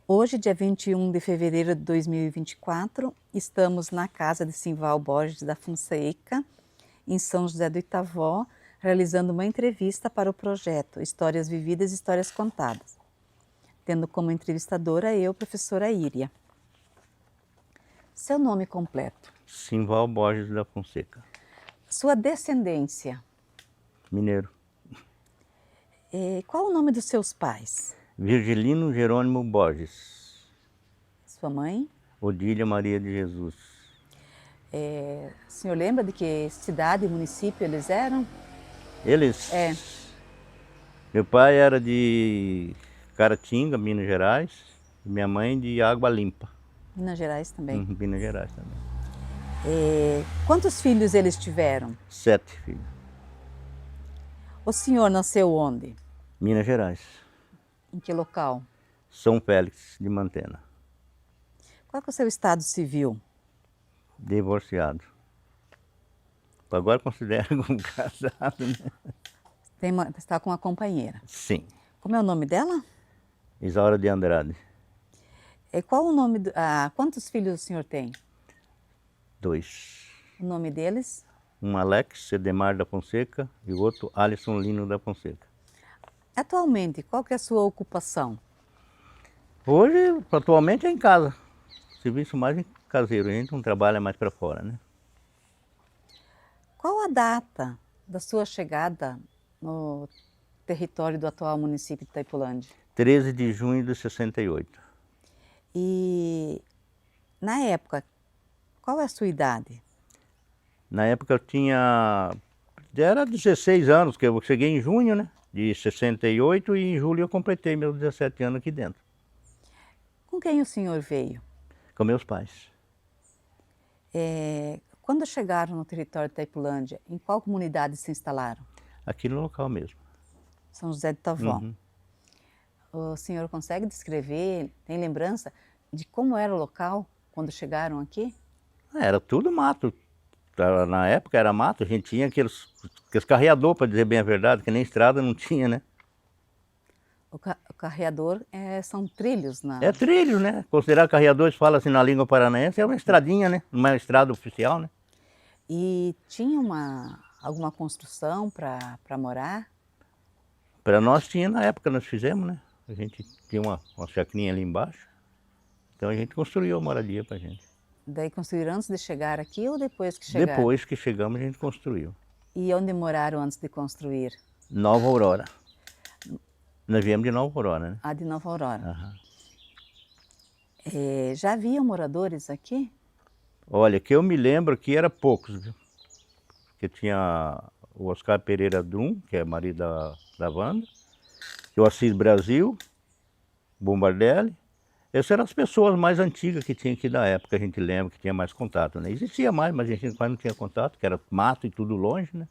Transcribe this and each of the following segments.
Hoje, dia 21 de fevereiro de 2024, estamos na casa de Simval Borges da Fonseca, em São José do Itavó, realizando uma entrevista para o projeto Histórias Vividas e Histórias Contadas, tendo como entrevistadora eu, professora Íria. Seu nome completo? Simval Borges da Fonseca. Sua descendência? Mineiro. Qual o nome dos seus pais? Virgilino Jerônimo Borges. Sua mãe? Odília Maria de Jesus. O senhor lembra de que cidade e município eles eram? Eles? É. Meu pai era de Caratinga, Minas Gerais. E minha mãe de Água Limpa. Minas Gerais também. Minas Gerais também. Quantos filhos eles tiveram? 7 filhos. O senhor nasceu onde? Minas Gerais. Em que local? São Félix de Mantena. Qual que é o seu estado civil? Divorciado. Agora considero como casado, né? Está com uma companheira. Sim. Como é o nome dela? Isaura de Andrade. Qual o nome quantos filhos o senhor tem? 2. O nome deles? Um Alex Edemar da Fonseca e o outro Alisson Lino da Fonseca. Atualmente, qual que é a sua ocupação? Hoje, atualmente é em casa. Serviço mais caseiro, a gente não trabalha mais para fora, né? Qual a data da sua chegada no território do atual município de Itaipulândia? 13 de junho de 68. E na época, qual é a sua idade? Na época eu era 16 anos, que eu cheguei em junho, né? De 68 e em julho eu completei meus 17 anos aqui dentro. Com quem o senhor veio? Com meus pais. Quando chegaram no território de Itaipulândia, em qual comunidade se instalaram? Aqui no local mesmo. São José do Itavó. Uhum. O senhor consegue descrever, tem lembrança de como era o local quando chegaram aqui? Era tudo mato. Na época era mato, a gente tinha aqueles carreador, para dizer bem a verdade, que nem estrada não tinha, né? O carreador são trilhos É trilho, né? Considerar carreador, se fala assim na língua paranaense, é uma estradinha, né? Uma estrada oficial, né? E tinha alguma construção para morar? Para nós tinha na época, nós fizemos, né? A gente tinha uma chacrinha ali embaixo. Então a gente construiu a moradia pra gente. Daí construíram antes de chegar aqui ou depois que chegaram? Depois que chegamos a gente construiu. E onde moraram antes de construir? Nova Aurora. Nós viemos de Nova Aurora, né? De Nova Aurora. Aham. Já haviam moradores aqui? Olha, que eu me lembro que era poucos, viu? Porque tinha o Oscar Pereira Drum, que é marido da Wanda, o Assis Brasil, Bombardelli. Essas eram as pessoas mais antigas que tinha aqui da época, a gente lembra que tinha mais contato, né? Existia mais, mas a gente quase não tinha contato, que era mato e tudo longe, né?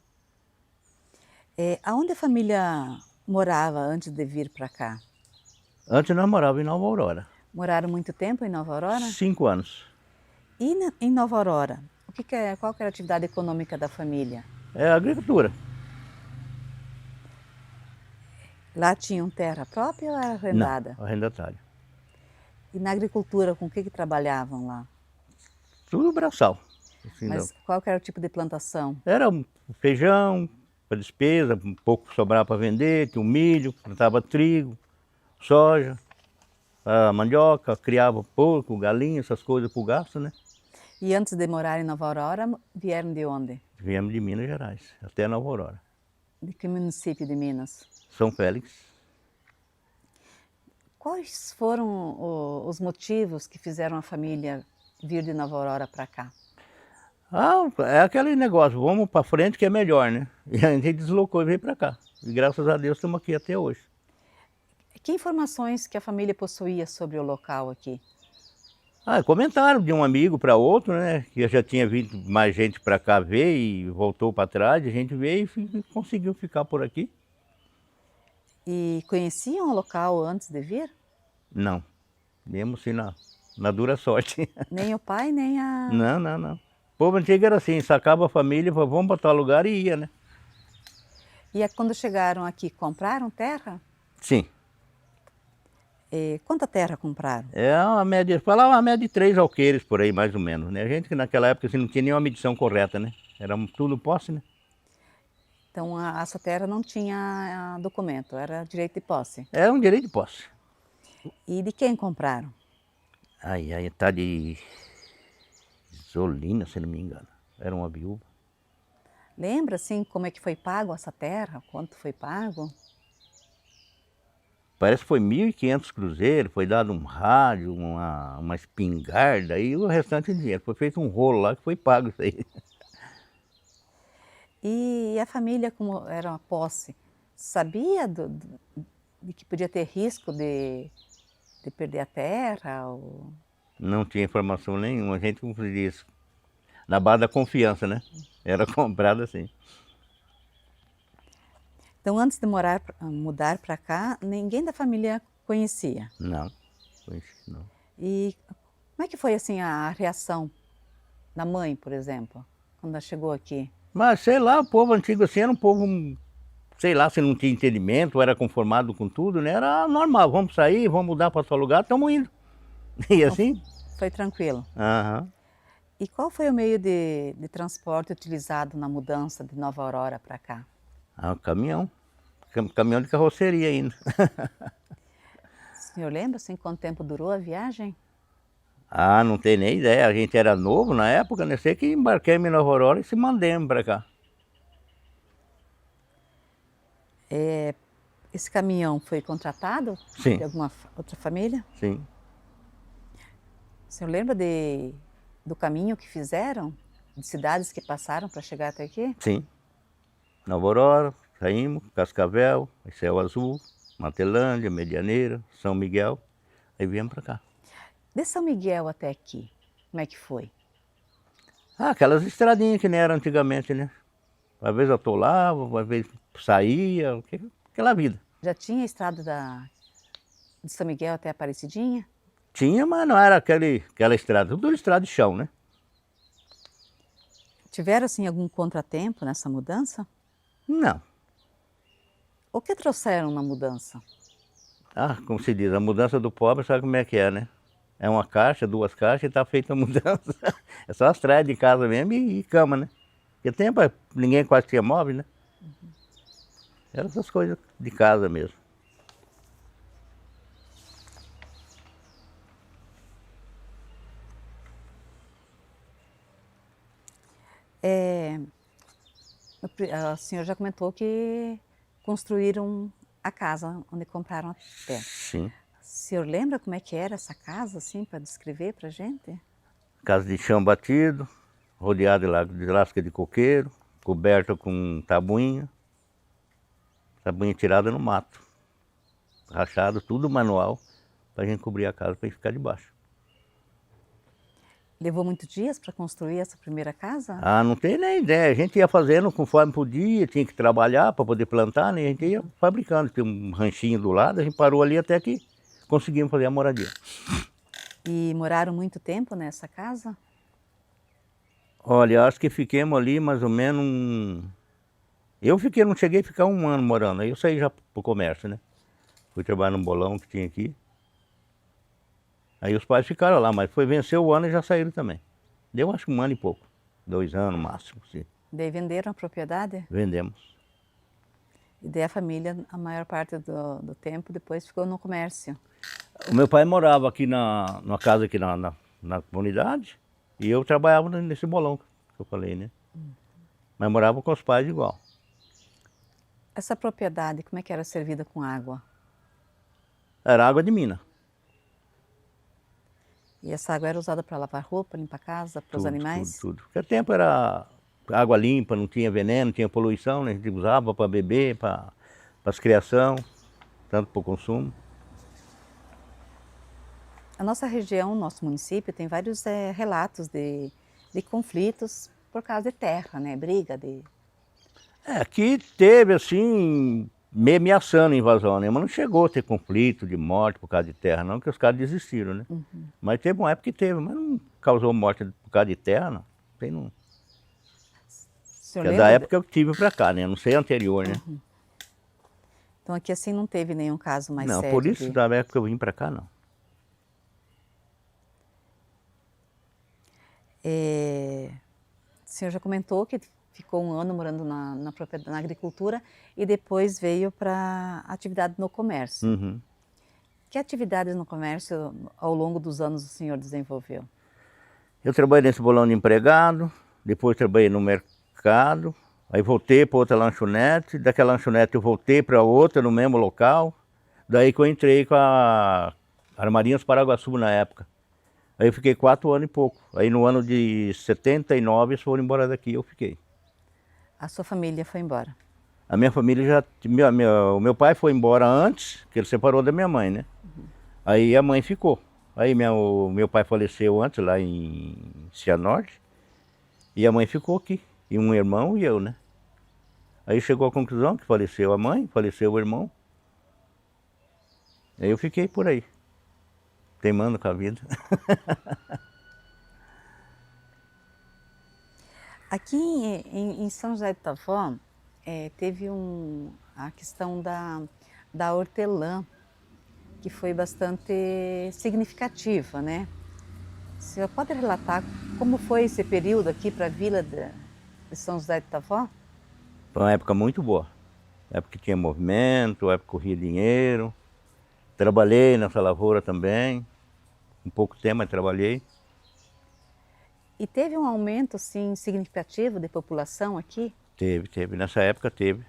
Aonde a família morava antes de vir para cá? Antes nós morávamos em Nova Aurora. Moraram muito tempo em Nova Aurora? 5 anos. E em Nova Aurora, qual que era a atividade econômica da família? É a agricultura. Lá tinham terra própria ou era arrendada? Não, arrendatário. E na agricultura, com o que trabalhavam lá? Tudo braçal. Assim, Mas qual que era o tipo de plantação? era feijão, para despesa, um pouco sobrava para vender, tinha o milho, plantava trigo, soja, a mandioca, criava porco, galinha, essas coisas para o gasto, né? E antes de morar em Nova Aurora, vieram de onde? Viemos de Minas Gerais, até Nova Aurora. De que município de Minas? São Félix. Quais foram os motivos que fizeram a família vir de Nova Aurora para cá? É aquele negócio, vamos para frente que é melhor, né? E a gente deslocou e veio para cá. E graças a Deus estamos aqui até hoje. Que informações que a família possuía sobre o local aqui? Comentaram de um amigo para outro, né? Que já tinha vindo mais gente para cá ver e voltou para trás. A gente veio e conseguiu ficar por aqui. E conheciam o local antes de vir? Não, viemos assim na dura sorte. Nem o pai, nem a... Não. O povo antigo era assim, sacava a família, falava, vamos para tal lugar e ia, né? E quando chegaram aqui, compraram terra? Sim. Quanta terra compraram? É uma média, falava uma média de 3 alqueires por aí, mais ou menos, né? A gente que naquela época assim, não tinha nenhuma medição correta, né? Era tudo posse, né? Então, essa terra não tinha documento, era direito de posse. Era um direito de posse. E de quem compraram? Aí tá de Zolina, se não me engano. Era uma viúva. Lembra, assim, como é que foi pago essa terra? Quanto foi pago? Parece que foi 1.500 cruzeiros, foi dado um rádio, uma espingarda e o restante de dinheiro. Foi feito um rolo lá que foi pago isso aí. E a família, como era uma posse, sabia de que podia ter risco de perder a terra? Não tinha informação nenhuma, a gente como se diz, na base da confiança, né? Era comprado assim. Então, antes de mudar para cá, ninguém da família conhecia. Não, conheci não. E como é que foi assim a reação da mãe, por exemplo, quando ela chegou aqui? Mas sei lá, o povo antigo assim era um povo, sei lá, se não tinha entendimento, era conformado com tudo, né? Era normal, vamos sair, vamos mudar para outro lugar, estamos indo. E assim? Foi tranquilo. Aham. E qual foi o meio de transporte utilizado na mudança de Nova Aurora para cá? Ah, o caminhão. Caminhão de carroceria ainda. O senhor lembra assim quanto tempo durou a viagem? Ah, não tem nem ideia. A gente era novo na época, né? Sei que embarquemos em Nova Aurora e se mandemos para cá. Esse caminhão foi contratado Sim. de alguma outra família? Sim. O senhor lembra do caminho que fizeram? De cidades que passaram para chegar até aqui? Sim. Nova Aurora, saímos, Cascavel, Céu Azul, Matelândia, Medianeira, São Miguel. Aí viemos para cá. De São Miguel até aqui, como é que foi? Ah, aquelas estradinhas que nem eram antigamente, né? Às vezes atolava, às vezes saía, aquela vida. Já tinha estrada de São Miguel até Aparecidinha? Tinha, mas não era aquela estrada, tudo estrada de chão, né? Tiveram assim algum contratempo nessa mudança? Não. O que trouxeram na mudança? Ah, como se diz, a mudança do pobre, sabe como é que é, né? É uma caixa, 2 caixas e tá feita a mudança. É só as tralhas de casa mesmo e cama, né? Porque tempo ninguém quase tinha móvel, né? Eram essas coisas de casa mesmo. O senhor já comentou que construíram a casa onde compraram a terra. Sim. O senhor lembra como é que era essa casa, assim, para descrever para a gente? Casa de chão batido, rodeado de lasca de coqueiro, coberta com tabuinha. Tabuinha tirada no mato. Rachado, tudo manual, para a gente cobrir a casa para ficar debaixo. Levou muitos dias para construir essa primeira casa? Ah, não tem nem ideia. A gente ia fazendo conforme podia, tinha que trabalhar para poder plantar, né? A gente ia fabricando. Tem um ranchinho do lado, a gente parou ali até que conseguimos fazer a moradia. E moraram muito tempo nessa casa? Olha, acho que fiquemos ali mais ou menos Eu fiquei, não cheguei a ficar 1 ano morando, aí eu saí já pro comércio, né? Fui trabalhar num bolão que tinha aqui. Aí os pais ficaram lá, mas foi vencer o ano e já saíram também. Deu acho que 1 ano e pouco, 2 anos no máximo, sim. Daí venderam a propriedade? Vendemos. E daí a família, a maior parte do tempo, depois ficou no comércio. O meu pai morava aqui numa casa aqui na comunidade e eu trabalhava nesse bolão que eu falei, né? Mas morava com os pais igual. Essa propriedade, como é que era servida com água? Era água de mina. E essa água era usada para lavar roupa, limpar a casa, para os animais? Tudo. Porque o tempo era água limpa, não tinha veneno, não tinha poluição, né? A gente usava para beber, para as criação, tanto para o consumo. A nossa região, nosso município, tem vários relatos de conflitos por causa de terra, né? Briga de... Aqui teve assim, meio ameaçando a invasão, né? Mas não chegou a ter conflito de morte por causa de terra, não, que os caras desistiram, né? Mas teve uma época que teve, mas não causou morte por causa de terra, não. Tem não. O senhor Que é lembra da época que eu tive pra cá, né? Não sei a anterior, né? Então aqui assim não teve nenhum caso mais Não, sério por isso da época que eu vim para cá, não. O senhor já comentou que ficou um ano morando na agricultura e depois veio para atividade no comércio. Uhum. Que atividades no comércio ao longo dos anos o senhor desenvolveu? Eu trabalhei nesse bolão de empregado, depois trabalhei no mercado, aí voltei para outra lanchonete, daquela lanchonete eu voltei para outra no mesmo local, daí que eu entrei com a Armarinhas Paraguaçu na época. Aí eu fiquei 4 anos e pouco. Aí no ano de 79 eles foram embora daqui e eu fiquei. A sua família foi embora? A minha família já. O meu pai foi embora antes, que ele separou da minha mãe, né? Aí a mãe ficou. Aí o meu pai faleceu antes, lá em Cianorte, e a mãe ficou aqui. E um irmão e eu, né? Aí chegou à conclusão que faleceu a mãe, faleceu o irmão. Aí eu fiquei por aí, teimando com a vida. Aqui em São José do Itavó, teve a questão da hortelã, que foi bastante significativa, né? O senhor pode relatar como foi esse período aqui para a vila de São José do Itavó? Foi uma época muito boa. Época que tinha movimento, época que corria dinheiro. Trabalhei nessa lavoura também. Um pouco tempo, mas trabalhei. E teve um aumento, sim, significativo de população aqui? Teve. Nessa época teve.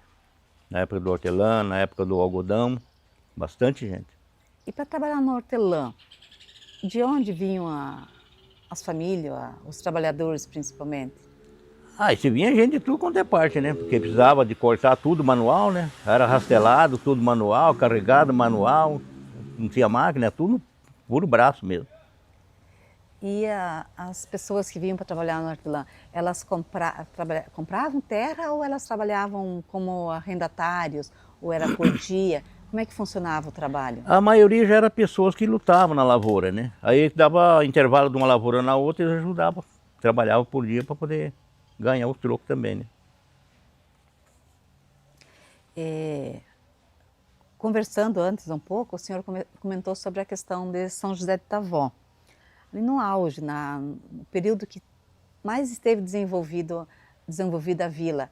Na época do hortelã, na época do algodão. Bastante gente. E para trabalhar no hortelã, de onde vinham as famílias, os trabalhadores principalmente? Ah, e se vinha gente de tudo quanto é parte, né? Porque precisava de cortar tudo manual, né? Era rastelado, tudo manual, carregado manual. Não tinha máquina, tudo puro braço mesmo. E as pessoas que vinham para trabalhar no hortelã, elas compravam terra ou elas trabalhavam como arrendatários, ou era por dia? Como é que funcionava o trabalho? A maioria já era pessoas que lutavam na lavoura, né? Aí dava intervalo de uma lavoura na outra e eles ajudavam. Trabalhavam por dia para poder ganhar o troco também, né? Conversando antes um pouco, o senhor comentou sobre a questão de São José do Itavó. Ali no auge, no período que mais esteve desenvolvida a vila,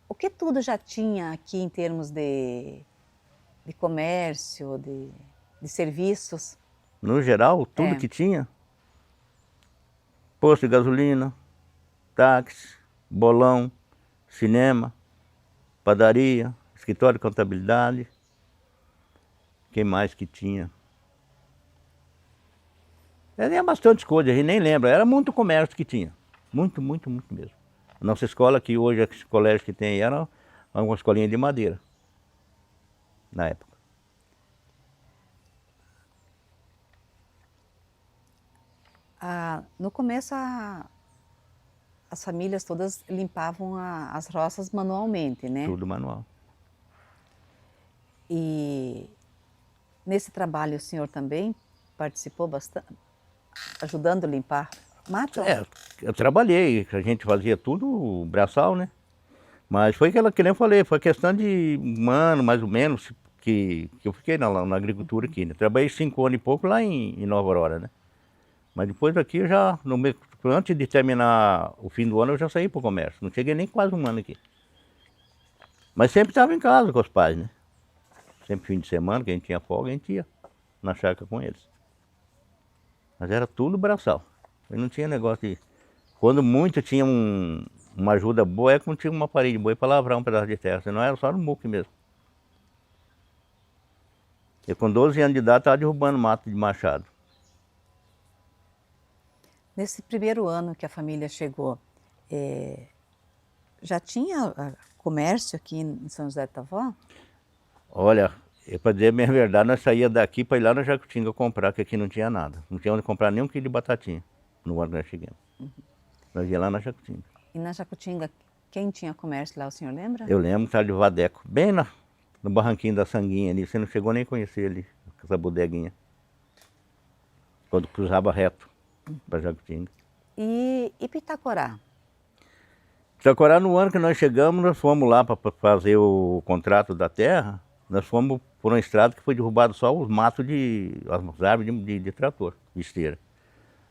o que tudo já tinha aqui em termos de comércio, de serviços? No geral, tudo que tinha. Posto de gasolina, táxi, bolão, cinema, padaria, escritório de contabilidade. Quem mais que tinha? Era bastante coisa, a gente nem lembra. Era muito comércio que tinha. Muito mesmo. A nossa escola, que hoje é esse colégio que tem aí, era uma escolinha de madeira. Na época. No começo, as famílias todas limpavam as roças manualmente, né? Tudo manual. E nesse trabalho o senhor também participou bastante, ajudando a limpar mato? Eu trabalhei, a gente fazia tudo braçal, né? Mas foi aquela que nem eu falei, foi questão de um ano, mais ou menos, que eu fiquei na agricultura aqui, né? Trabalhei 5 anos e pouco lá em Nova Aurora, né? Mas depois aqui eu já, antes de terminar o fim do ano, eu já saí para o comércio. Não cheguei nem quase um ano aqui. Mas sempre estava em casa com os pais, né? Sempre fim de semana, que a gente tinha folga, a gente ia na chácara com eles. Mas era tudo braçal. E não tinha negócio de... Quando muito tinha uma ajuda boa, é quando tinha uma parede boa para lavrar um pedaço de terra. Senão era só no muque mesmo. Eu com 12 anos de idade estava derrubando mato de machado. Nesse primeiro ano que a família chegou, já tinha comércio aqui em São José do Itavó? Olha, para dizer a minha verdade, nós saía daqui para ir lá na Jacutinga comprar, que aqui não tinha nada. Não tinha onde comprar nem 1 quilo de batatinha no ano que nós chegamos. Nós ia lá na Jacutinga. E na Jacutinga, quem tinha comércio lá, o senhor lembra? Eu lembro, estava de Vadeco, bem no barranquinho da Sanguinha ali. Você não chegou nem a conhecer ali, essa bodeguinha. Quando cruzava reto para Jacutinga. E Pitacorá? Pitacorá, no ano que nós chegamos, nós fomos lá para fazer o contrato da terra. Nós fomos por uma estrada que foi derrubado só os matos as árvores de trator, de esteira.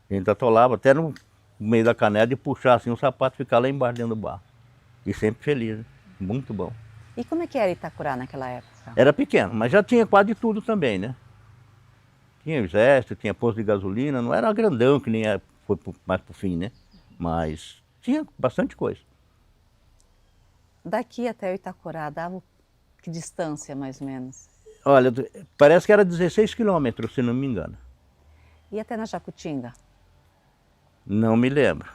A gente atolava até no meio da canela de puxar assim o sapato e ficar lá embaixo dentro do barro. E sempre feliz, né? Muito bom. E como é que era Itacurá naquela época? Era pequeno, mas já tinha quase tudo também, né? Tinha exército, tinha posto de gasolina, não era grandão que nem foi mais pro fim, né? Mas tinha bastante coisa. Daqui até o Itacurá dava que distância, mais ou menos? Olha, parece que era 16 quilômetros, se não me engano. E até na Jacutinga? Não me lembro.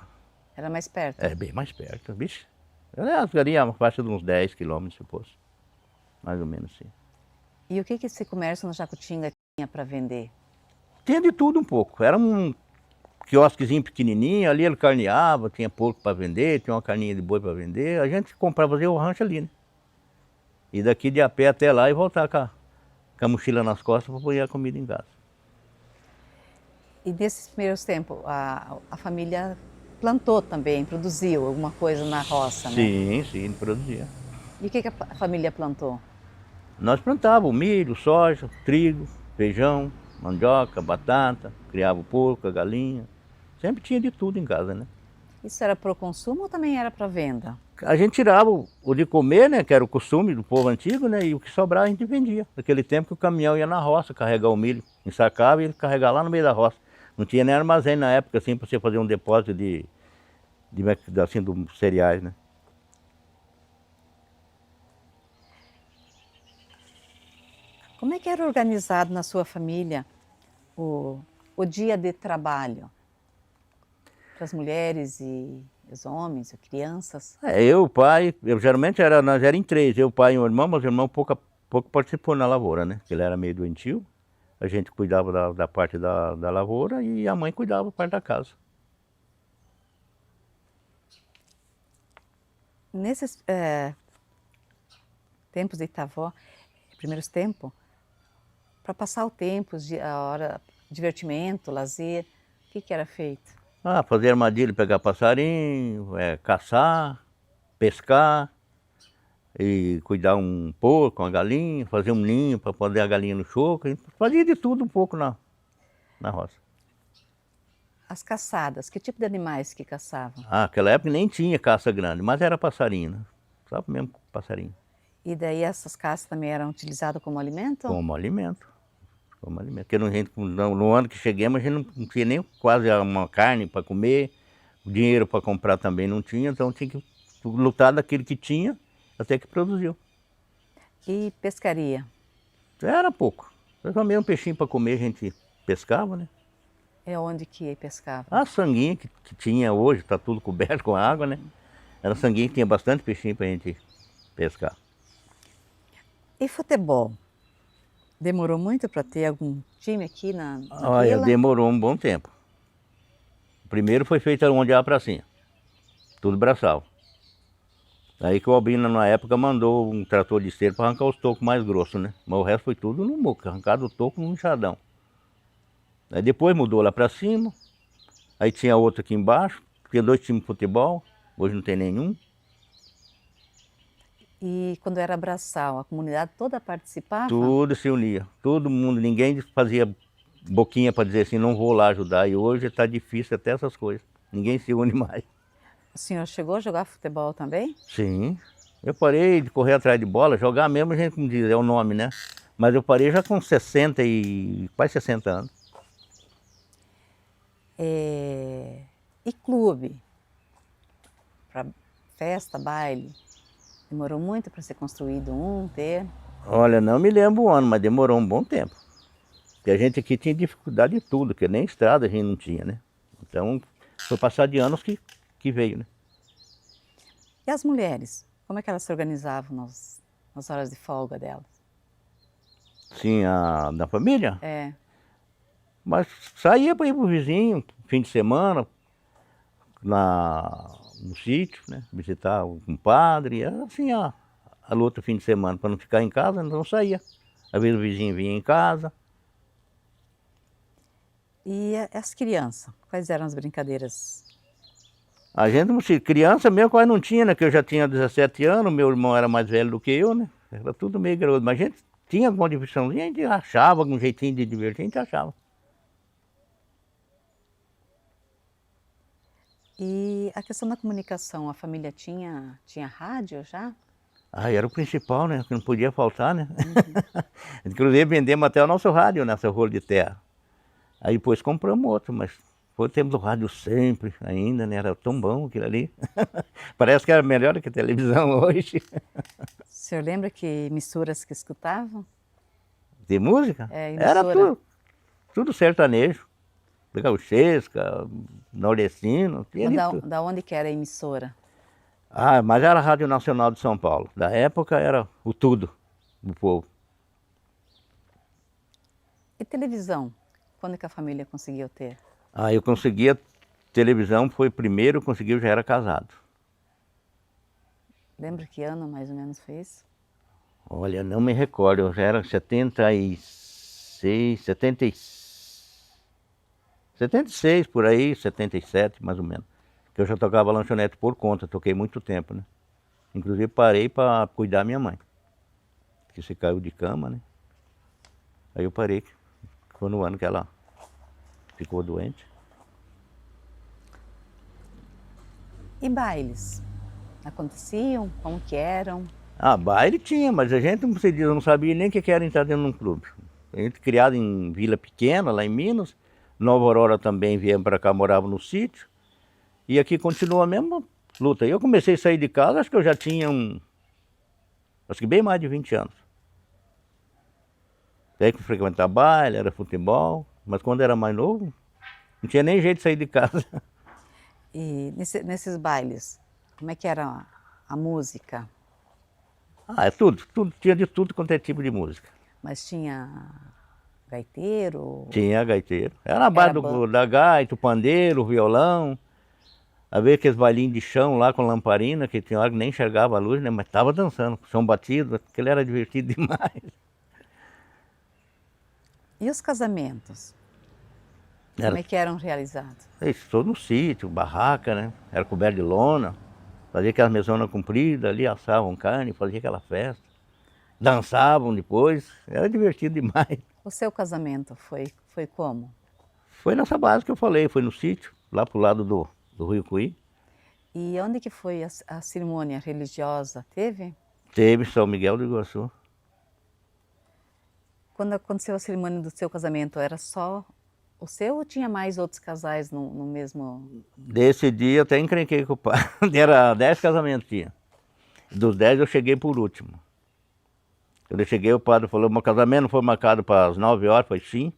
Era mais perto? É bem mais perto, bicho. Aliás, daria uma faixa de uns 10 quilômetros, se fosse. Mais ou menos assim. E o que esse comércio na Jacutinga tinha para vender? Tinha de tudo um pouco. Era um quiosquezinho pequenininho, ali ele carneava, tinha porco para vender, tinha uma carninha de boi para vender. A gente comprava, fazia o rancho ali, né? E daqui de a pé até lá e voltar com a mochila nas costas para pôr a comida em casa. E nesses primeiros tempos, a família plantou também, produziu alguma coisa na roça, né? Sim, sim, produzia. E o que a família plantou? Nós plantávamos milho, soja, trigo, feijão, mandioca, batata, criava o porco, a galinha. Sempre tinha de tudo em casa, né? Isso era para o consumo ou também era para venda? A gente tirava o de comer, né, que era o costume do povo antigo, né, e o que sobrava a gente vendia. Naquele tempo que o caminhão ia na roça carregar o milho, ensacava e ele carregava lá no meio da roça. Não tinha nem armazém na época, assim, para você fazer um depósito assim, dos cereais, né. Como é que era organizado na sua família o dia de trabalho? Para as mulheres e os homens, as crianças? Eu, o pai, geralmente nós éramos em três, eu, o pai e o irmão, mas o irmão pouco participou na lavoura, né, porque ele era meio doentio. A gente cuidava da parte da lavoura e a mãe cuidava da parte da casa. Nesses tempos de Itavó, primeiros tempos, para passar o tempo, a hora, divertimento, lazer, o que era feito? Fazer armadilha, pegar passarinho, caçar, pescar, e cuidar um porco, uma galinha, fazer um ninho para poder a galinha no choco. A gente fazia de tudo um pouco na roça. As caçadas, que tipo de animais que caçavam? Naquela época nem tinha caça grande, mas era passarinho, né? Só mesmo passarinho. E daí essas caças também eram utilizadas como alimento? Como alimento. Como alimento. Porque no ano que chegamos a gente não tinha nem quase uma carne para comer, dinheiro para comprar também não tinha, então tinha que lutar daquilo que tinha até que produziu. E pescaria? Era pouco. Só mesmo um peixinho para comer a gente pescava, né? É onde que pescava? A sanguinha que tinha hoje, está tudo coberto com água, né? Era sanguinha que tinha bastante peixinho para a gente pescar. E futebol? Demorou muito para ter algum time aqui na Olha, vila? demorou um bom tempo. O primeiro foi feito onde a pracinha, tudo braçal. Aí que o Albino, na época, mandou um trator de esteira para arrancar os tocos mais grossos, né? Mas o resto foi tudo no muco, arrancado o toco no enxadão. Aí depois mudou lá para cima, aí tinha outro aqui embaixo, tinha 2 times de futebol, hoje não tem nenhum. E quando era braçal, a comunidade toda participava? Tudo se unia, todo mundo, ninguém fazia boquinha para dizer assim, não vou lá ajudar. E hoje está difícil até essas coisas, ninguém se une mais. O senhor chegou a jogar futebol também? Sim, eu parei de correr atrás de bola, jogar mesmo, a gente como diz, é o nome, né? Mas eu parei já com quase 60 anos. E clube? Para festa, baile? Demorou muito para ser construído ter? Olha, não me lembro o ano, mas demorou um bom tempo. Porque a gente aqui tinha dificuldade de tudo, porque nem estrada a gente não tinha, né? Então, foi passar de anos que veio, né? E as mulheres? Como é que elas se organizavam nas horas de folga delas? Sim, da família? É. Mas saía para ir pro vizinho, fim de semana, no sítio, né? Visitar o compadre, era assim a luta fim de semana, para não ficar em casa, então saía. Às vezes o vizinho vinha em casa. E as crianças? Quais eram as brincadeiras? A gente, criança mesmo, quase não tinha, né? Que eu já tinha 17 anos, meu irmão era mais velho do que eu, né? Era tudo meio garoto. Mas a gente tinha alguma diversãozinha, a gente achava algum jeitinho de divertir, a gente achava. E a questão da comunicação, a família tinha rádio já? Ah, era o principal, né? Que não podia faltar, né? Inclusive vendemos até o nosso rádio nessa rolo de terra. Aí depois compramos outro, mas temos o rádio sempre ainda, né? Era tão bom aquilo ali. Parece que era melhor do que a televisão hoje. O senhor lembra que emissoras que escutavam? De música? É, Era emissora. tudo sertanejo. Gauchesca, nordestino, tinha Mas de da, tudo. da onde que era a emissora? Ah, mas era a Rádio Nacional de São Paulo. Da época era o tudo do povo. E televisão? Quando que a família conseguiu ter? Ah, eu conseguia televisão, foi primeiro, consegui, eu já era casado. Lembra que ano mais ou menos foi isso? Olha, não me recordo, eu já era 76, 76 por aí, 77 mais ou menos. Que eu já tocava lanchonete por conta, toquei muito tempo, né? Inclusive parei para cuidar da minha mãe. Que se caiu de cama, né? Aí eu parei, foi no ano que ela ficou doente. E bailes? Aconteciam? Como que eram? Ah, baile tinha, mas a gente, como se diz, não sabia nem o que era entrar dentro de um clube. A gente criado em vila pequena, lá em Minas. Nova Aurora também viemos para cá, morava no sítio. E aqui continua a mesma luta. Eu comecei a sair de casa, acho que eu já tinha acho que bem mais de 20 anos. Daí que frequentar baile, era futebol. Mas quando era mais novo, não tinha nem jeito de sair de casa. E nesses bailes, como é que era a música? Ah, é tudo, tinha de tudo quanto é tipo de música. Mas tinha gaiteiro? Tinha gaiteiro. Era a base Era da gaita, o pandeiro, o violão. Às vezes aqueles bailinhos de chão lá com lamparina, que tinha hora que nem enxergava a luz, né? Mas estava dançando, som batido, aquele era divertido demais. E os casamentos? Como Era é que eram realizados? isso, todo no sítio, barraca, né? Era coberto de lona. Fazia aquelas mesonas compridas ali, assavam carne, fazia aquela festa. Dançavam depois, era divertido demais. O seu casamento foi como? Foi nessa base que eu falei, foi no sítio, lá pro lado do Rio Cuí. E onde que foi a cerimônia religiosa? Teve? Teve São Miguel do Iguaçu. Quando aconteceu a cerimônia do seu casamento, era só o seu ou tinha mais outros casais no mesmo? Desse dia eu até encrenquei com o pai. Era 10 casamentos tinha. Dos 10 eu cheguei por último. Quando eu cheguei, o padre falou, meu casamento não foi marcado para as 9 horas, foi sim.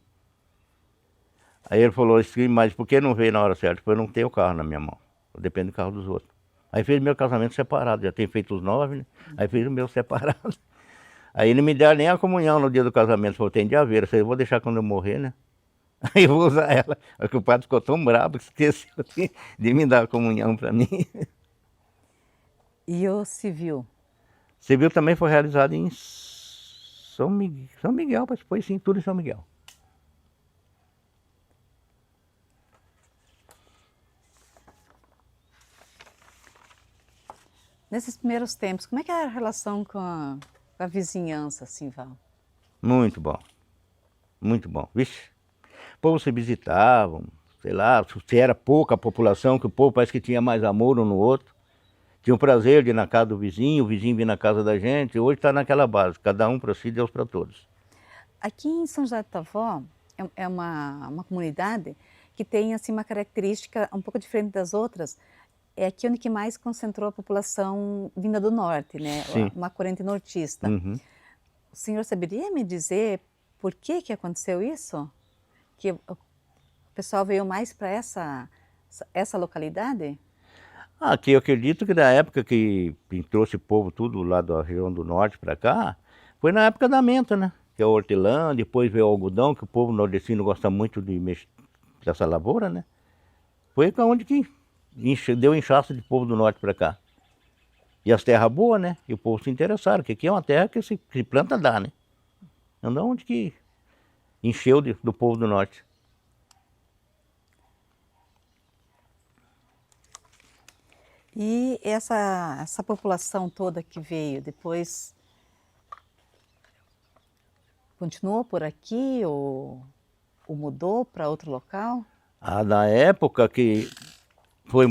Aí ele falou assim, mas por que não veio na hora certa? Porque eu não tenho carro na minha mão. Eu dependo do carro dos outros. Aí fez meu casamento separado, já tem feito os 9, né? Aí fez o meu separado. Aí ele me deu nem a comunhão no dia do casamento, falou, tem de haver, eu vou deixar quando eu morrer, né? Aí eu vou usar ela. Aí o padre ficou tão bravo que esqueceu de me dar a comunhão para mim. E o civil? Civil também foi realizado em São Miguel, mas foi sim, tudo em São Miguel. Nesses primeiros tempos, como é que era a relação com a vizinhança, assim, Val? Muito bom, muito bom. Vixe, o povo se visitavam, sei lá, se era pouca a população, que o povo parece que tinha mais amor um no outro. Tinha o prazer de ir na casa do vizinho, o vizinho vir na casa da gente. Hoje está naquela base, cada um para si, Deus para todos. Aqui em São José do Itavó é uma comunidade que tem assim uma característica um pouco diferente das outras. É aqui onde que mais concentrou a população vinda do norte, né? Sim. Uma corrente nortista. Uhum. O senhor saberia me dizer por que aconteceu isso? Que o pessoal veio mais para essa localidade? Aqui eu acredito que na época que trouxe o povo tudo lá da região do norte para cá, foi na época da menta, né? Que é o hortelã, depois veio o algodão, que o povo nordestino gosta muito de mexer dessa lavoura, né? Foi onde que deu inchaço de povo do norte para cá. E as terras boas, né? E o povo se interessaram, que aqui é uma terra que se planta dá, né? Então onde que encheu do povo do norte. E essa população toda que veio depois, continuou por aqui ou mudou para outro local? Na época que foi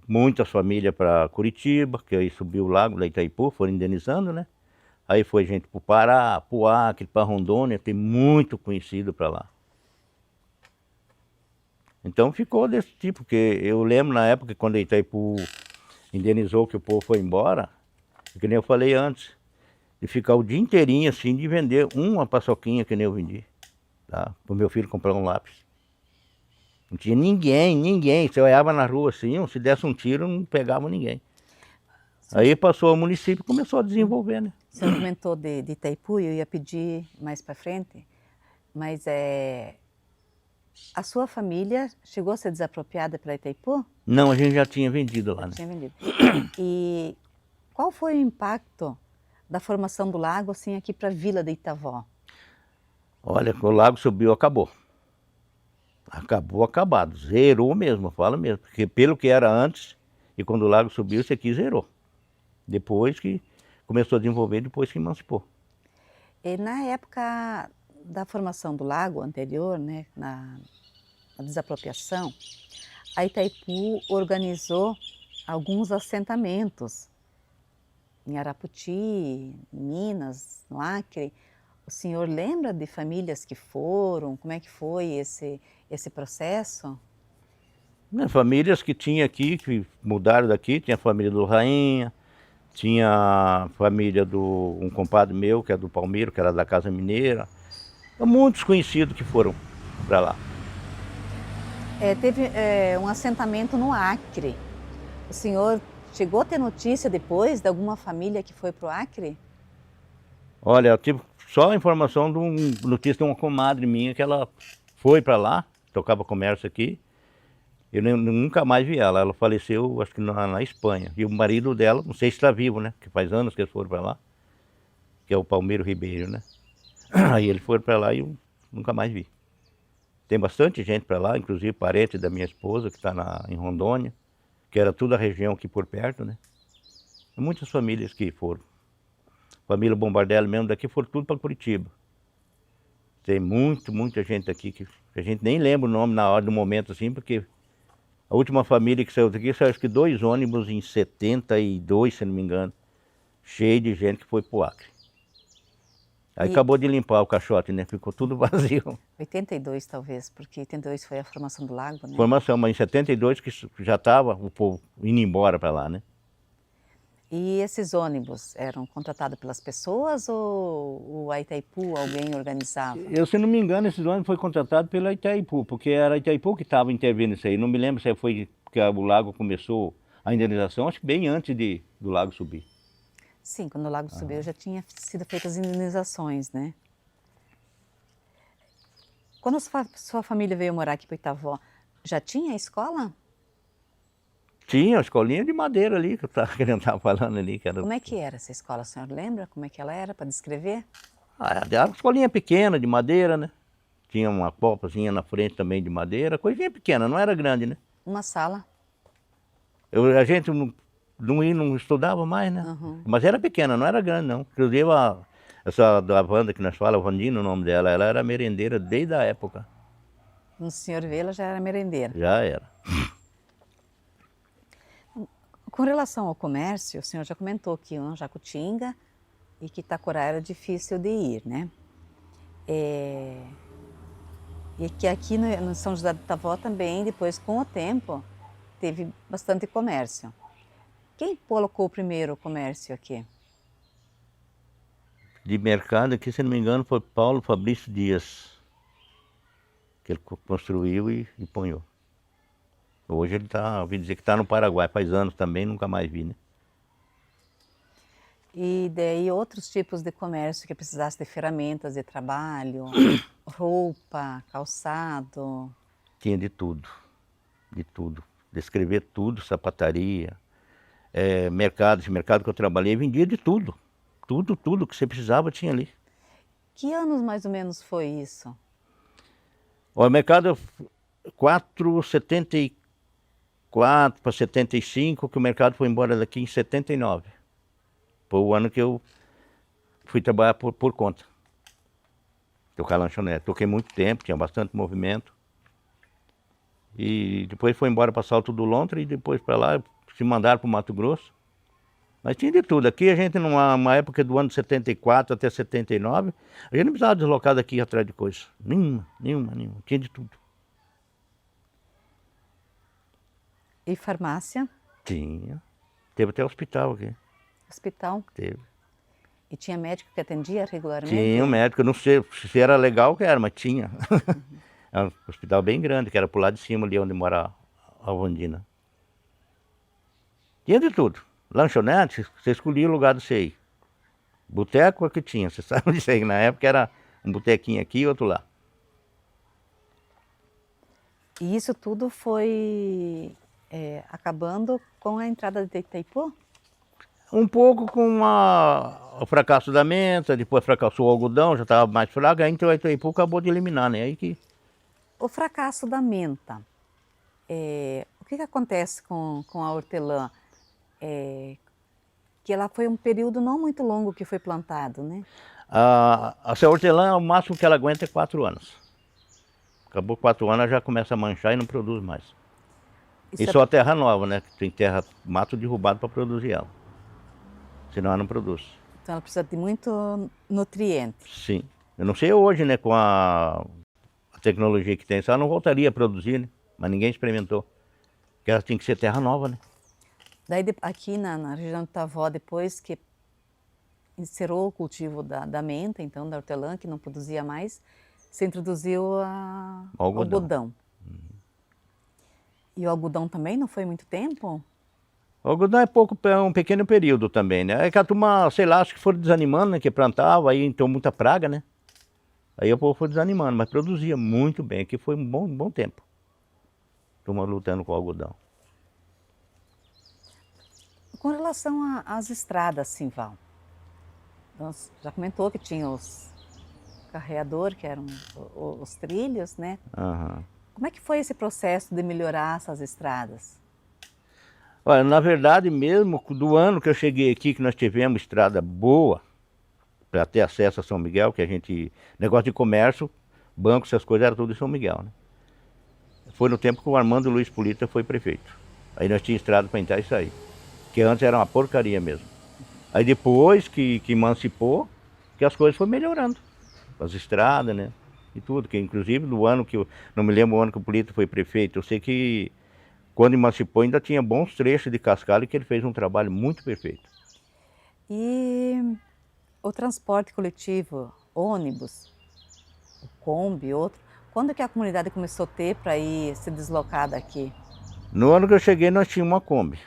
muitas famílias para Curitiba, que aí subiu o lago da Itaipu, foram indenizando, né? Aí foi gente para o Pará, para o Acre, para Rondônia, tem muito conhecido para lá. Então ficou desse tipo, porque eu lembro na época quando a Itaipu indenizou que o povo foi embora, que nem eu falei antes, de ficar o dia inteirinho assim, de vender uma paçoquinha que nem eu vendi, tá? Para o meu filho comprar um lápis. Não tinha ninguém. Você olhava na rua assim, se desse um tiro, não pegava ninguém. Aí passou o município e começou a desenvolver, né? Você comentou de Itaipu, eu ia pedir mais para frente, mas a sua família chegou a ser desapropriada pela Itaipu? Não, a gente já tinha vendido lá, né? Tinha vendido. E qual foi o impacto da formação do lago assim aqui para a Vila de Itavó? Olha, o lago subiu, acabou. Acabado. Zerou mesmo, eu falo mesmo. Porque pelo que era antes, e quando o lago subiu, isso aqui zerou. Depois que começou a desenvolver, depois que emancipou. E na época da formação do lago anterior, né, na desapropriação, a Itaipu organizou alguns assentamentos em Araputi, em Minas, no Acre. O senhor lembra de famílias que foram? Como é que foi esse processo? Famílias que tinha aqui, que mudaram daqui, tinha a família do Rainha, tinha a família do um compadre meu, que é do Palmeiro, que era da Casa Mineira. Muitos conhecidos que foram para lá. Teve um assentamento no Acre. O senhor chegou a ter notícia depois de alguma família que foi para o Acre? Olha, eu tive só a informação de notícia de uma comadre minha que ela foi para lá, tocava comércio aqui. Eu nunca mais vi ela. Ela faleceu, acho que na Espanha. E o marido dela, não sei se está vivo, né? Que faz anos que eles foram para lá. Que é o Palmeiro Ribeiro, né? Aí eles foram para lá e eu nunca mais vi. Tem bastante gente para lá, inclusive parente da minha esposa, que está em Rondônia, que era toda a região aqui por perto, né? Muitas famílias que foram. Família Bombardelli mesmo daqui foram tudo para Curitiba. Tem muita gente aqui que a gente nem lembra o nome na hora do momento assim, porque a última família que saiu daqui saiu acho que 2 ônibus em 72, se não me engano, cheio de gente que foi pro Acre. Aí acabou de limpar o caixote, né? Ficou tudo vazio. 82 talvez, porque 82 foi a formação do lago, né? Formação, mas em 72 que já estava o povo indo embora para lá, né? E esses ônibus eram contratados pelas pessoas ou a Itaipu, alguém organizava? Eu, se não me engano, esses ônibus foi contratado pela Itaipu, porque era a Itaipu que estava intervindo nisso aí. Não me lembro se foi que o lago começou a indenização, acho que bem antes do lago subir. Sim, quando o lago subiu já tinha sido feitas as indenizações, né? Quando sua família veio morar aqui para Itavó, já tinha escola? Tinha a escolinha de madeira ali, que eu estava querendo estar falando ali. Que era... Como é que era essa escola? O senhor lembra como é que ela era, para descrever? Era uma escolinha pequena, de madeira, né? Tinha uma copazinha na frente também de madeira, coisinha pequena, não era grande, né? Uma sala. A gente não estudava mais, né? Uhum. Mas era pequena, não era grande, não. Inclusive, essa da Wanda que nós falamos, Wandina, o nome dela, ela era merendeira desde a época. Quando o senhor veio, ela já era merendeira. Já era. Com relação ao comércio, o senhor já comentou que Jacutinga e que Itacorá era difícil de ir, né? E que aqui no São José do Itavó também, depois, com o tempo, teve bastante comércio. Quem colocou o primeiro comércio aqui? De mercado aqui, se não me engano, foi Paulo Fabrício Dias, que ele construiu e ponhou. Hoje ele está, ouvi dizer que está no Paraguai, faz anos também, nunca mais vi, né? E daí outros tipos de comércio que precisasse de ferramentas de trabalho, roupa, calçado? Tinha de tudo, de tudo. Descrever tudo, sapataria, esse mercado que eu trabalhei, vendia de tudo. Tudo que você precisava tinha ali. Que anos mais ou menos foi isso? O mercado 74 para 75, que o mercado foi embora daqui em 79. Foi o ano que eu fui trabalhar por conta. tocar lanchonete. Toquei muito tempo, tinha bastante movimento. E depois foi embora para Salto do Lontra e depois para lá se mandaram para o Mato Grosso. Mas tinha de tudo. Aqui a gente, numa época do ano 74 até 79, a gente não precisava deslocar daqui atrás de coisa. Nenhuma. Tinha de tudo. E farmácia? Tinha. Teve até hospital aqui. Hospital? Teve. E tinha médico que atendia regularmente? Tinha um médico, eu não sei se era legal que era, mas tinha. Era um hospital bem grande, que era pro lado de cima ali onde mora a Wandina. Tinha de tudo. Lanchonete, você escolhia o lugar do você ir. Boteco é que tinha, você sabe disso aí. Na época era um botequinho aqui e outro lá. E isso tudo foi acabando com a entrada de Itaipu? Um pouco com o fracasso da menta, depois fracassou o algodão, já estava mais fraco, aí então a Itaipu acabou de eliminar, né? Aí que... O fracasso da menta, o que acontece com a hortelã? Que ela foi um período não muito longo que foi plantado, né? Essa hortelã, o máximo que ela aguenta é 4 anos. Acabou 4 anos, ela já começa a manchar e não produz mais. E só terra nova, né? Tem terra, mato derrubado para produzir ela. Senão ela não produz. Então ela precisa de muito nutriente. Sim. Eu não sei hoje, né, com a tecnologia que tem, ela não voltaria a produzir, né? Mas ninguém experimentou. Porque ela tem que ser terra nova, né? Daí aqui na região do Itavó, depois que encerrou o cultivo da menta, então da hortelã, que não produzia mais, se introduziu o algodão. E o algodão também não foi muito tempo? O algodão é um pequeno período também, né? É que a turma, sei lá, acho que foram desanimando, né? Que plantava, aí entrou muita praga, né? Aí o povo foi desanimando, mas produzia muito bem. Aqui foi um bom tempo. Turma lutando com o algodão. Com relação às estradas, Simval, nós já comentou que tinha os carreadores, que eram os trilhos, né? Aham. Como é que foi esse processo de melhorar essas estradas? Olha, na verdade mesmo, do ano que eu cheguei aqui, que nós tivemos estrada boa, para ter acesso a São Miguel, que a gente, negócio de comércio, banco, essas coisas, era tudo em São Miguel, né? Foi no tempo que o Armando Luiz Polita foi prefeito. Aí nós tínhamos estrada para entrar e sair. Que antes era uma porcaria mesmo. Aí depois que emancipou, que as coisas foram melhorando. As estradas, né? E tudo. Que inclusive do ano que eu não me lembro o ano que o Polito foi prefeito, eu sei que quando emancipou ainda tinha bons trechos de cascalho e que ele fez um trabalho muito perfeito. E o transporte coletivo, ônibus, o Kombi, outro, quando que a comunidade começou a ter para ir se deslocar daqui? No ano que eu cheguei nós tínhamos uma Kombi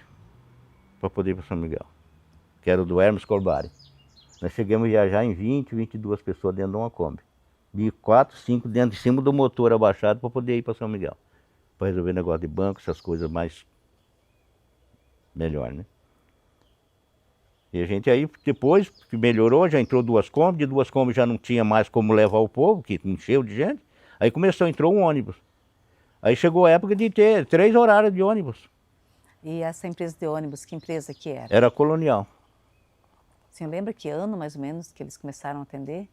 para poder ir para São Miguel, que era o do Hermes Corbari. Nós chegamos a viajar em 22 pessoas dentro de uma Kombi. De 4, 5 dentro de cima do motor abaixado para poder ir para São Miguel. Para resolver negócio de banco, essas coisas mais melhor, né? E a gente aí, depois que melhorou, já entrou 2 Kombi, de 2 Kombi já não tinha mais como levar o povo, que encheu de gente. Aí entrou um ônibus. Aí chegou a época de ter 3 horários de ônibus. E essa empresa de ônibus, que empresa que era? Era Colonial. O senhor lembra que ano, mais ou menos, que eles começaram a atender?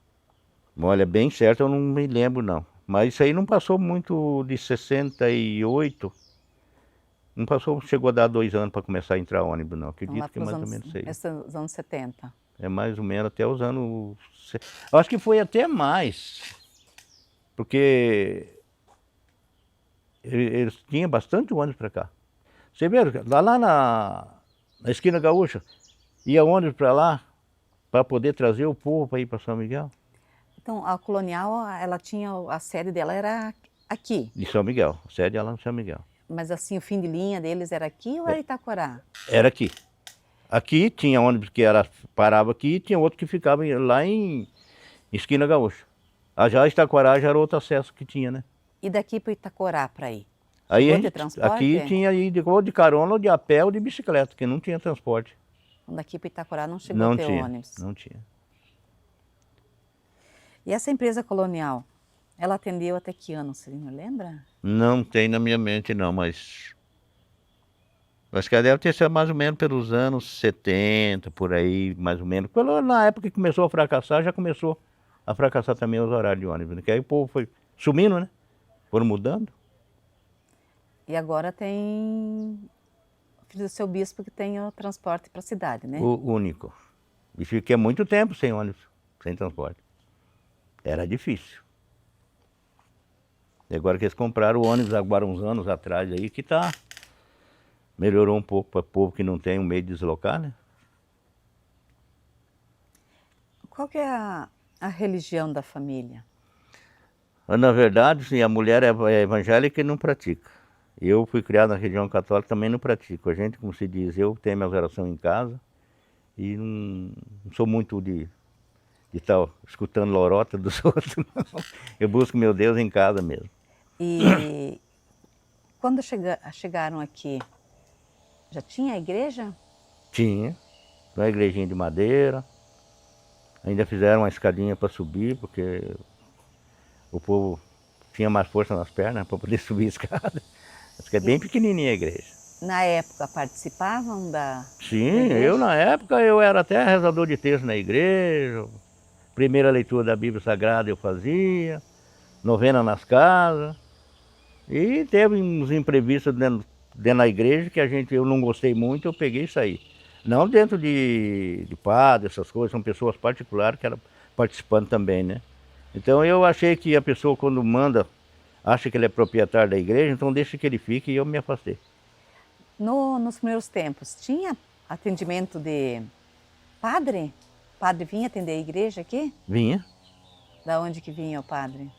Olha, bem certo eu não me lembro não. Mas isso aí não passou muito de 68. Não passou, chegou a dar 2 anos para começar a entrar ônibus não. Acredito que é mais ou menos isso aí. Os anos 70. É mais ou menos até os anos... Eu acho que foi até mais. Porque eles tinham bastante ônibus para cá. Você vê, lá na esquina gaúcha, ia ônibus para lá, para poder trazer o povo para ir para São Miguel. Então, a Colonial, ela tinha, a sede dela era aqui. De São Miguel, a sede é lá no São Miguel. Mas assim, o fim de linha deles era aqui ou era Itacorá? Era aqui. Aqui tinha ônibus que parava aqui e tinha outro que ficava lá em esquina gaúcha. Já Itacorá já era outro acesso que tinha, né? E daqui para Itacorá para ir? Aí Chegou a ter transporte? aqui tinha ou de carona, ou de a pé, ou de bicicleta, que não tinha transporte. Daqui para Itacorá não chegou a ter ônibus? Não tinha. E essa empresa Colonial, ela atendeu até que ano, você não lembra? Não tem na minha mente não, mas... Acho que ela deve ter sido mais ou menos pelos anos 70, por aí, mais ou menos. Na época que começou a fracassar, já começou a fracassar também os horários de ônibus, né? Que aí o povo foi sumindo, né? Foram mudando. E agora tem o filho do seu bispo que tem o transporte para a cidade, né? O único. E fiquei muito tempo sem ônibus, sem transporte. Era difícil. E agora que eles compraram o ônibus agora uns anos atrás aí, que tá... Melhorou um pouco para o povo que não tem um meio de deslocar, né? Qual que é a religião da família? Na verdade, sim, a mulher é evangélica e não pratica. Eu fui criado na religião católica, também não pratico. A gente, como se diz, eu tenho minhas orações em casa e não sou muito de estar escutando lorota dos outros, não. Eu busco meu Deus em casa mesmo. E quando chegaram aqui, já tinha a igreja? Tinha, uma igrejinha de madeira. Ainda fizeram uma escadinha para subir, porque o povo tinha mais força nas pernas para poder subir a escada. Acho que é bem pequenininha a igreja. Na época participavam Sim, da igreja? eu na época eu era até rezador de texto na igreja. Primeira leitura da Bíblia Sagrada eu fazia, novena nas casas. E teve uns imprevistos dentro da igreja que eu não gostei muito, eu peguei e saí. Não dentro de padre, essas coisas, são pessoas particulares que eram participando também, né? Então eu achei que a pessoa quando manda, acha que ele é proprietário da igreja, então deixa que ele fique e eu me afastei. Nos primeiros tempos, tinha atendimento de padre? O padre vinha atender a igreja aqui? Vinha. Da onde que vinha o padre?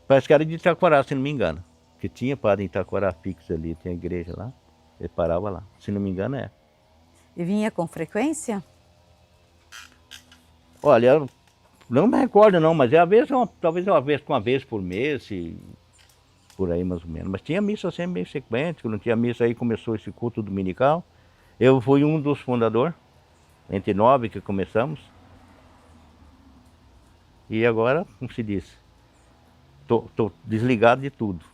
Parece que era de Itaquará, se não me engano. Que tinha padre em Itaquará fixo ali, tem a igreja lá. Ele parava lá, se não me engano é. E vinha com frequência? Olha, eu não me recordo não, mas talvez uma vez por mês, por aí mais ou menos. Mas tinha missa sempre meio sequente, quando não tinha missa aí começou esse culto dominical. Eu fui um dos fundadores, entre 9 que começamos. E agora, como se diz, tô desligado de tudo.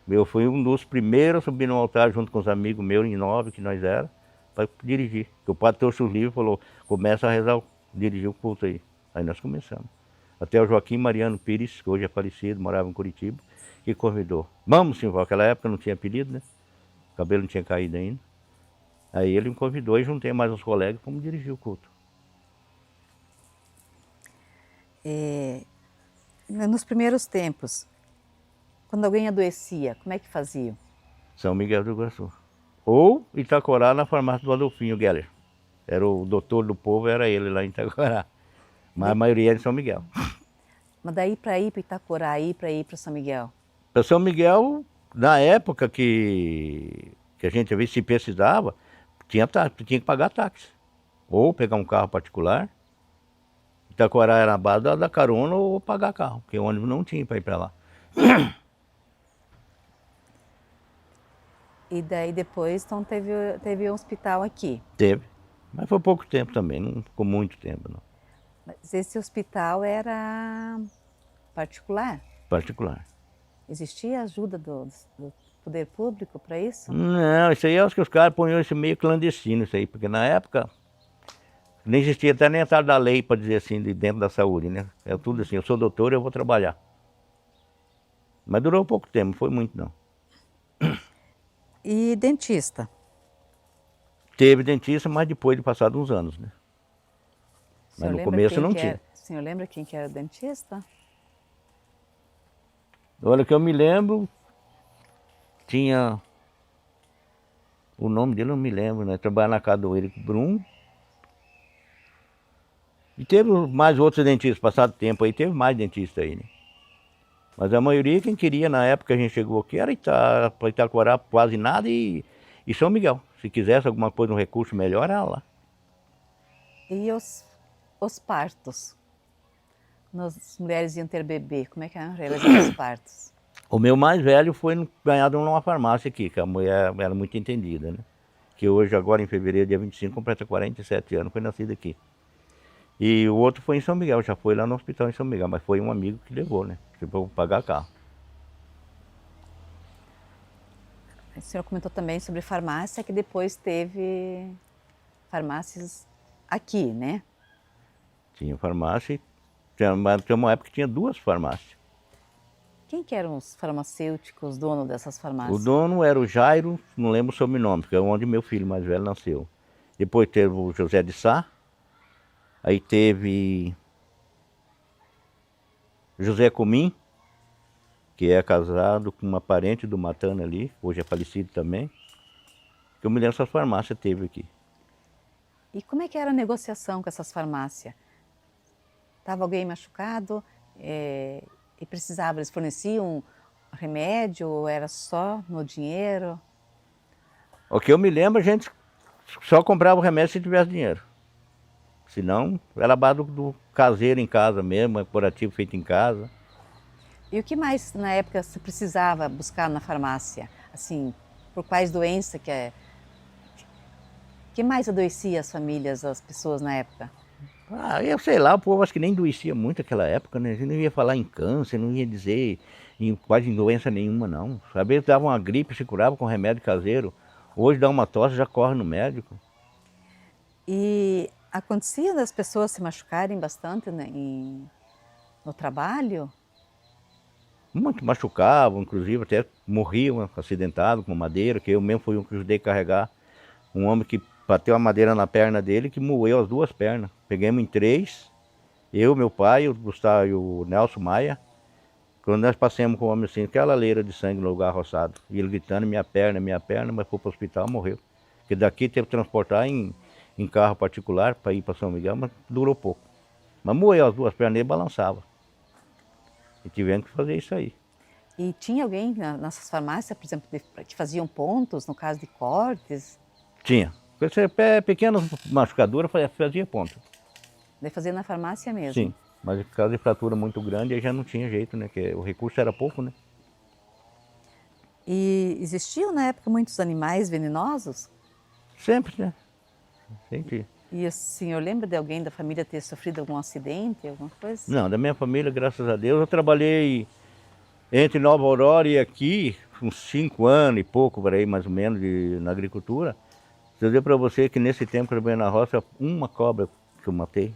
Eu fui um dos primeiros a subir no altar junto com os amigos meus, em 9 que nós era, para dirigir. Porque o padre trouxe o livro e falou, começa a rezar, dirigir o culto aí. Aí nós começamos. Até o Joaquim Mariano Pires, que hoje é falecido, morava em Curitiba, que convidou. Vamos, Simval, naquela época não tinha apelido, né? O cabelo não tinha caído ainda. Aí ele me convidou e juntei mais uns colegas para dirigir o culto. Nos primeiros tempos, quando alguém adoecia, como é que faziam? São Miguel do Iguaçu. Ou Itacorá, na farmácia do Adolfinho Geller. Era o doutor do povo, era ele lá em Itacorá. Mas a maioria era em São Miguel. Mas daí para ir para Itacorá, para ir para São Miguel? Para São Miguel, na época que a gente às vezes se precisava, tinha que pagar táxi. Ou pegar um carro particular. Itacorá era a base da carona ou pagar carro, porque o ônibus não tinha para ir para lá. E daí depois então teve um hospital aqui. Teve, mas foi pouco tempo também, não ficou muito tempo não. Mas esse hospital era particular? Particular. Existia ajuda do poder público para isso? Não, isso aí eu acho que os caras põem isso meio clandestino, isso aí, porque na época nem existia até nem a tal da lei para dizer assim, de dentro da saúde, né? É tudo assim, eu sou doutor, eu vou trabalhar. Mas durou pouco tempo, não foi muito não. E dentista? Teve dentista, mas depois de passados uns anos, né? Mas no começo não tinha. O senhor lembra quem que era o dentista? Olha, que eu me lembro, tinha... O nome dele eu não me lembro, né? Trabalhava na casa do Eric Brum. E teve mais outros dentistas, passado tempo aí, teve mais dentista aí, né? Mas a maioria, quem queria na época que a gente chegou aqui, era para Itacorá quase nada e São Miguel. Se quisesse alguma coisa, um recurso melhor, era lá. E os partos? Quando as mulheres iam ter bebê, como é que eram realizados os partos? O meu mais velho foi ganhado numa farmácia aqui, que a mulher era muito entendida, né? Que hoje, agora em fevereiro, dia 25, completa 47 anos, foi nascido aqui. E o outro foi em São Miguel, já foi lá no hospital em São Miguel, mas foi um amigo que levou, né? Para pagar carro. O senhor comentou também sobre farmácia, que depois teve farmácias aqui, né? Tinha farmácia Tinha uma época que tinha 2 farmácias. Quem que eram os farmacêuticos, donos dessas O farmácias? dono era o Jairo, não lembro o sobrenome, porque é onde meu filho mais velho nasceu. Depois teve o José de Sá, aí teve José Comim, que é casado com uma parente do Matana ali, hoje é falecido também. Que eu me lembro essas farmácias teve aqui. E como é que era a negociação com essas farmácias? Estava alguém machucado e precisava, eles forneciam remédio ou era só no dinheiro? O que eu me lembro, a gente só comprava o remédio se tivesse dinheiro. Senão, era base do caseiro em casa mesmo, curativo feito em casa. E o que mais na época se precisava buscar na farmácia? Assim, por quais doenças que mais adoecia as famílias, as pessoas na época? Ah, eu sei lá, o povo acho que nem doecia muito naquela época, né? A gente não ia falar em câncer, não ia dizer quase em doença nenhuma, não. Sabia que dava uma gripe, se curava com remédio caseiro. Hoje dá uma tosse, já corre no médico. E acontecia das pessoas se machucarem bastante, né, no trabalho? Muito machucavam, inclusive até morriam acidentados com madeira, que eu mesmo fui um que ajudei a carregar. Um homem que bateu a madeira na perna dele, que moeu as 2 pernas. Peguemos em 3, eu, meu pai, o Gustavo e o Nelson Maia. Quando nós passamos com o homem assim, aquela leira de sangue no lugar roçado. E ele gritando, minha perna, mas foi para o hospital, morreu. Porque daqui teve que transportar em carro particular para ir para São Miguel, mas durou pouco. Mas moeu as 2 pernas dele e balançava. E tivemos que fazer isso aí. E tinha alguém nessas farmácias, por exemplo, que faziam pontos no caso de cortes? Tinha. Com esse pequenas machucaduras fazia ponto. Daí fazia na farmácia mesmo? Sim. Mas por causa de fratura muito grande, aí já não tinha jeito, né? Porque o recurso era pouco, né? E existiam na época muitos animais venenosos? Sempre, né? Sempre. E o senhor lembra de alguém da família ter sofrido algum acidente, alguma coisa? Não, da minha família, graças a Deus, eu trabalhei entre Nova Aurora e aqui, uns 5 anos e pouco, por aí, mais ou menos, na agricultura. Se eu dizer para você que nesse tempo que eu trabalhei na roça, uma cobra que eu matei,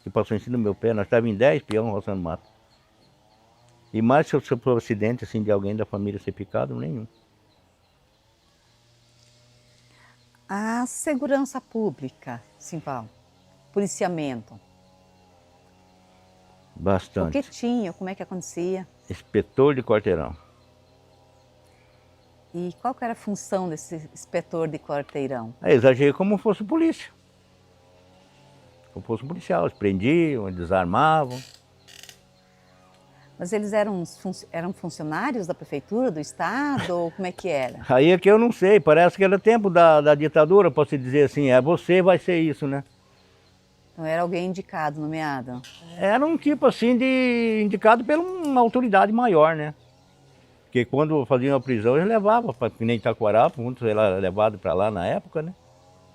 que passou em cima do meu pé, nós estávamos em 10 peões roçando mato. E mais se eu sofri um acidente assim, de alguém da família ser picado, nenhum. A segurança pública, Simval, policiamento, o que Bastante. tinha, como é que acontecia? Inspetor de quarteirão. E qual que era a função desse inspetor de quarteirão? Aí exagerei como fosse polícia. Como fosse um policial, eles prendiam, eles desarmavam. Mas eles eram funcionários da prefeitura, do estado, ou como é que era? Aí é que eu não sei, parece que era tempo da ditadura, posso dizer assim, você vai ser isso, né? Então era alguém indicado, nomeado? Era um tipo assim de indicado por uma autoridade maior, né? Porque quando faziam a prisão, eles levavam para que nem Itaquará, muitos eram levados para lá na época, né?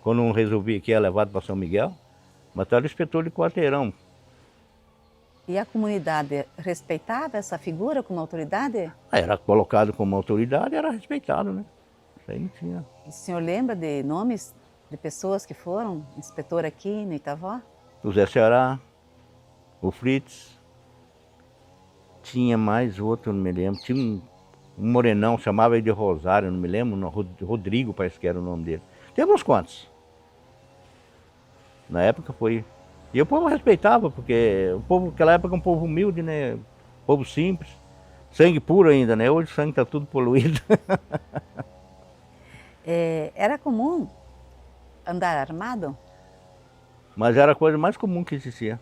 Quando não resolvia aqui, era levado para São Miguel. Mas era o inspetor de quarteirão. E a comunidade respeitava essa figura como autoridade? Era colocado como autoridade, era respeitado, né? Isso aí não tinha. O senhor lembra de nomes de pessoas que foram inspetor aqui no Itavó? O Zé Ceará, o Fritz, tinha mais outro, não me lembro. Tinha um morenão, chamava ele de Rosário, não me lembro, não, Rodrigo parece que era o nome dele. Teve uns quantos. Na época foi. E o povo respeitava, porque o povo, naquela época, é um povo humilde, né? Povo simples. Sangue puro ainda, né? Hoje o sangue está tudo poluído. Era comum andar armado? Mas era a coisa mais comum que existia.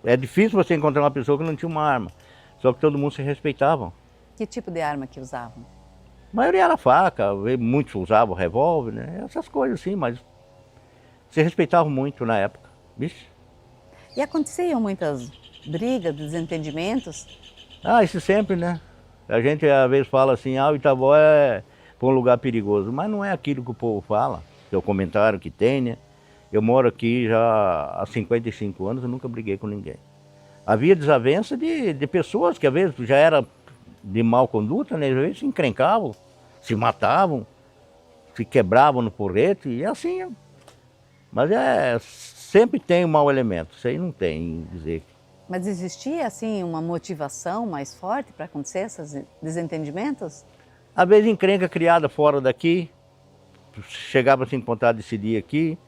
É difícil você encontrar uma pessoa que não tinha uma arma. Só que todo mundo se respeitava. Que tipo de arma que usavam? A maioria era faca, muitos usavam revólver, né? Essas coisas assim, mas se respeitavam muito na época. Vixe. E aconteciam muitas brigas, desentendimentos? Ah, isso sempre, né? A gente às vezes fala assim, o Itavó é um lugar perigoso, mas não é aquilo que o povo fala, que é o comentário que tem, né? Eu moro aqui já há 55 anos e nunca briguei com ninguém. Havia desavença de pessoas que às vezes já era de mau conduta, né? Às vezes se encrencavam, se matavam, se quebravam no porrete e assim. Mas sempre tem um mau elemento, isso aí não tem dizer. Mas existia, assim, uma motivação mais forte para acontecer esses desentendimentos? Às vezes encrenca criada fora daqui, chegava sem vontade de decidir aqui,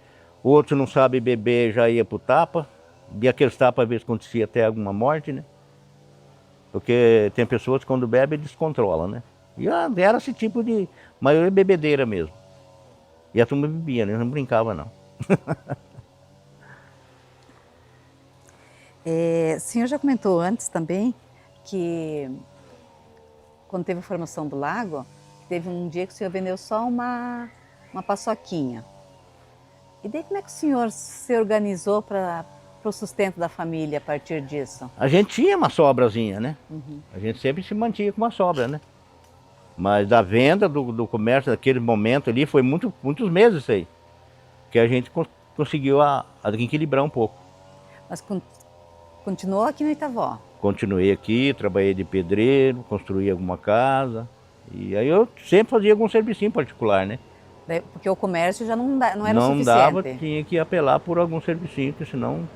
o outro não sabe beber, já ia pro tapa, e aqueles tapas às vezes acontecia até alguma morte, né? Porque tem pessoas que quando bebe descontrolam, né? E era esse tipo de, maioria bebedeira mesmo. E a turma bebia, né? Não brincava não. O senhor já comentou antes também que quando teve a formação do lago, teve um dia que o senhor vendeu só uma paçoquinha. E daí como é que o senhor se organizou para o sustento da família a partir disso? A gente tinha uma sobrazinha, né? A gente sempre se mantinha com uma sobra, né? Mas da venda, do comércio, naquele momento ali, foi muitos meses isso aí. Que a gente conseguiu a equilibrar um pouco. Mas continuou aqui no Itavó? Continuei aqui, trabalhei de pedreiro, construí alguma casa. E aí eu sempre fazia algum servicinho particular, né? Porque o comércio já não era o suficiente. Não dava, tinha que apelar por algum servicinho, porque senão...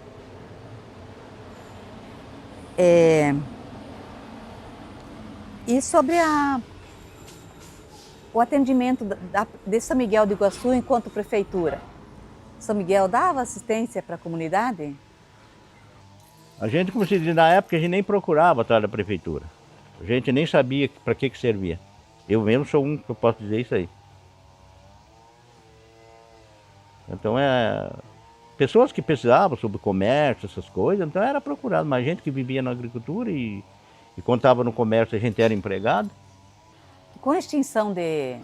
E sobre o atendimento de São Miguel do Iguaçu enquanto prefeitura? São Miguel dava assistência para a comunidade? A gente, como se diz, na época a gente nem procurava atrás da prefeitura. A gente nem sabia para que servia. Eu mesmo sou um que eu posso dizer isso aí. Então pessoas que precisavam sobre comércio, essas coisas, então era procurado. Mas gente que vivia na agricultura e quando estava no comércio a gente era empregado. Com a extinção de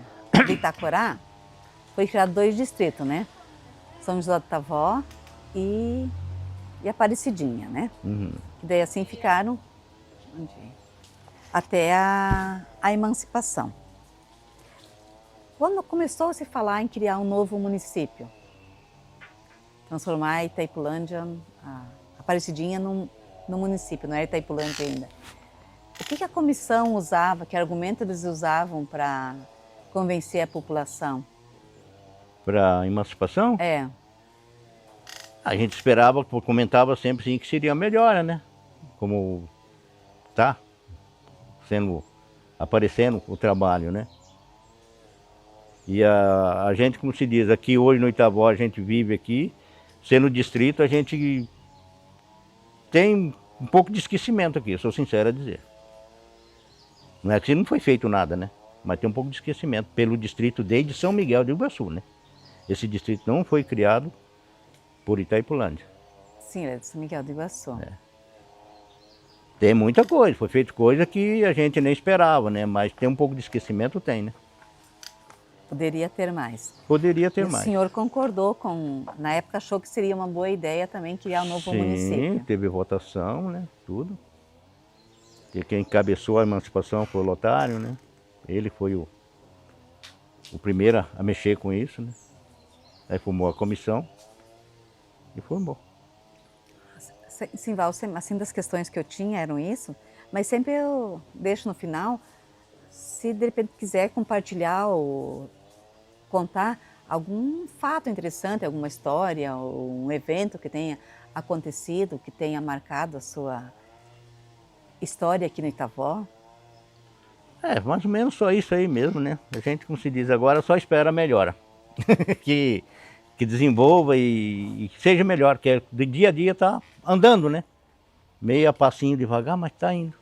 Itacorá, foi criado 2 distritos, né? São José do Itavó e Aparecidinha, né? Uhum. E daí assim ficaram até a emancipação. Quando começou a se falar em criar um novo município, transformar Itaipulândia, a Aparecidinha no município, não era Itaipulândia ainda. O que a comissão usava, que argumento eles usavam para convencer a população? Para emancipação? A gente esperava, comentava sempre sim, que seria melhor, né? Como tá aparecendo o trabalho, né? E a gente, como se diz, aqui hoje no Itavó a gente vive aqui, sendo distrito a gente tem um pouco de esquecimento aqui, sou sincero a dizer. Não é que não foi feito nada, né? Mas tem um pouco de esquecimento pelo distrito desde São Miguel do Iguaçu, né? Esse distrito não foi criado por Itaipulândia. Sim, é de São Miguel do Iguaçu. Tem muita coisa, foi feito coisa que a gente nem esperava, né? Mas tem um pouco de esquecimento, tem, né? Poderia ter mais. Poderia ter e mais. O senhor concordou na época achou que seria uma boa ideia também criar um novo município. Sim, teve votação, né? Tudo. E quem encabeçou a emancipação foi o Lotário, né? Ele foi o primeiro a mexer com isso, né? Aí formou a comissão e formou. Sim, Val, assim das questões que eu tinha eram isso, mas sempre eu deixo no final, se de repente quiser compartilhar ou contar algum fato interessante, alguma história, ou um evento que tenha acontecido, que tenha marcado a sua história aqui no Itavó? Mais ou menos só isso aí mesmo, né? A gente, como se diz agora, só espera a melhora. que desenvolva e que seja melhor, que de dia a dia tá andando, né? Meio a passinho devagar, mas tá indo.